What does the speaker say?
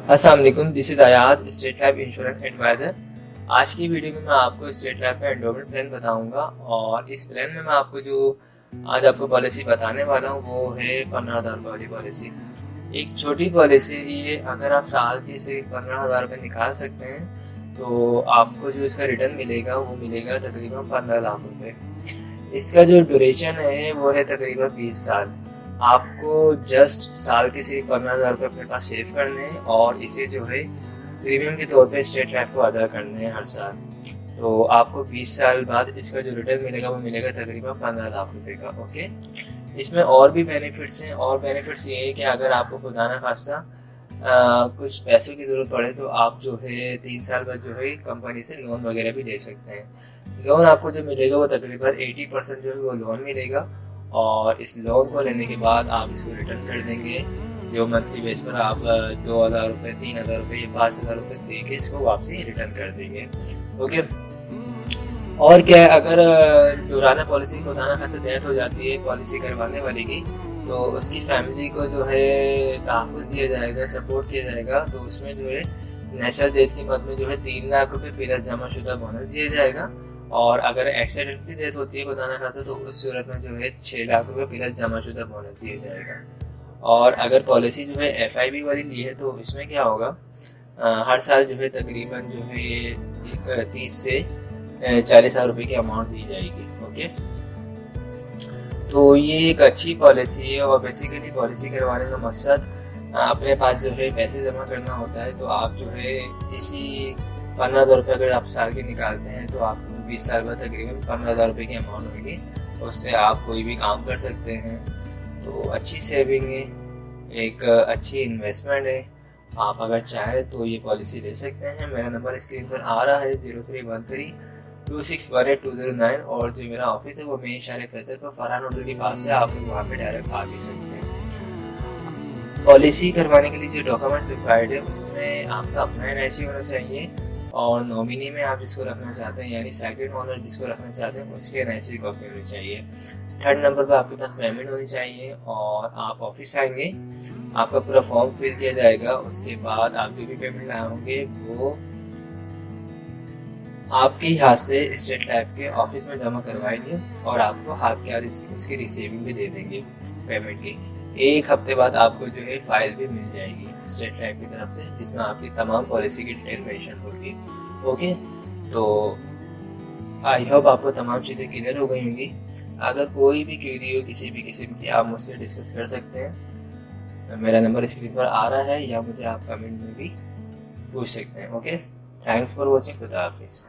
अस्सलाम वालेकुम, this is Ayaz, State Life insurance advisor. आज की वीडियो में मैं आपको स्टेट लाइफ का एंडोमेंट प्लान बताऊंगा और इस प्लान में मैं आपको जो आज आपको पॉलिसी बताने वाला हूँ वो है 15,000 वाली पॉलिसी। एक छोटी पॉलिसी ही है, अगर आप साल के से 15,000 रुपये निकाल सकते हैं तो आपको जो इसका रिटर्न मिलेगा वो मिलेगा तकरीबन 15 लाख रुपये। इसका जो ड्यूरेशन है वो है तकरीबन 20 साल। आपको जस्ट साल के सिर्फ 15,000 रुपये अपने पास सेव करने हैं और इसे जो है प्रीमियम के तौर पे स्टेट लाइफ को अदा करने हैं हर साल। तो आपको 20 साल बाद इसका जो रिटर्न मिलेगा वो मिलेगा तकरीबन 15 लाख रुपए का। ओके, इसमें और भी बेनिफिट्स हैं और बेनिफिट्स ये है कि अगर आपको खुदा ना खास्ता कुछ पैसों की ज़रूरत पड़े तो आप जो है 3 साल बाद जो है कंपनी से लोन वगैरह भी ले सकते हैं। लोन आपको जो मिलेगा वो तकरीबन 80% जो है वो लोन मिलेगा और इस लोन को लेने के बाद आप इसको रिटर्न कर देंगे। जो मंथली बेस पर आप 2,000 रुपये, 3,000 रुपये या 5,000 रुपये दे के इसको वापसी रिटर्न कर देंगे। ओके, और क्या है, अगर दोबारा पॉलिसी को दाना खाते डेथ हो जाती है पॉलिसी करवाने वाले की, तो उसकी फैमिली को जो है तहफ़्फ़ुज़ दिया जाएगा, सपोर्ट किया जाएगा। तो उसमें जो है नेशनल डेथ की मद में जो है 3 लाख रुपये प्लस जमा शुदा बोनस दिया जाएगा और अगर एक्सीडेंटली डेथ होती है खुदा ना खास्ता तो उस सूरत में जो है 6 लाख रुपये प्लस जमा शुदा बोनस दिया जाएगा। और अगर पॉलिसी जो है FIB वाली ली है तो इसमें क्या होगा, हर साल जो है तकरीबन जो है ये 30 से 40,000 रुपये की अमाउंट दी जाएगी। ओके, तो ये एक अच्छी पॉलिसी है और बेसिकली पॉलिसी करवाने का मकसद अपने पास जो है पैसे जमा करना होता है। तो आप जो है इसी 15,000 रुपये अगर आप साल के निकालते हैं तो आपको 20 साल बाद तकरीबन 15,000 रुपये की अमाउंट होगी। उससे आप कोई भी काम कर सकते हैं। तो अच्छी सेविंग है, एक अच्छी इन्वेस्टमेंट है। आप अगर चाहें तो ये पॉलिसी ले सकते हैं। मेरा नंबर स्क्रीन पर आ रहा है 03132618 और जो मेरा ऑफिस है वो मेन शहर फैसल पर फरहान होटल के पास है। आप वहाँ पे डायरेक्ट आ भी सकते हैं। पॉलिसी करवाने के लिए जो डॉक्यूमेंट्स रिक्वायर्ड है उसमें आपका अपना NIC होना चाहिए और नॉमिनी में आप जिसको रखना चाहते हैं यानी सेकंड ओनर जिसको रखना चाहते हैं उसके NIC कॉपी होनी चाहिए। थर्ड नंबर पर आपके पास पेमेंट होनी चाहिए और आप ऑफिस आएंगे, आपका पूरा फॉर्म फिल किया जाएगा। उसके बाद आप जो भी पेमेंट लाए होंगे वो आपके हाथ से स्टेट लाइफ के ऑफिस में जमा करवाएंगे और आपको हाथ के हाथ इसकी रिसीविंग भी दे देंगे पेमेंट की। 1 हफ्ते बाद आपको जो है फाइल भी मिल जाएगी स्टेट लाइफ की तरफ से जिसमें आपकी तमाम पॉलिसी की डिटेल मेंशन होगी। ओके, तो आई होप आपको तमाम चीज़ें क्लियर हो गई होंगी। अगर कोई भी क्वेरी हो किसी भी किस्म की आप मुझसे डिस्कस कर सकते हैं। मेरा नंबर स्क्रीन पर आ रहा है या मुझे आप कमेंट में भी पूछ सकते हैं। ओके, थैंक्स फॉर वॉचिंग, खुदा हाफिज़।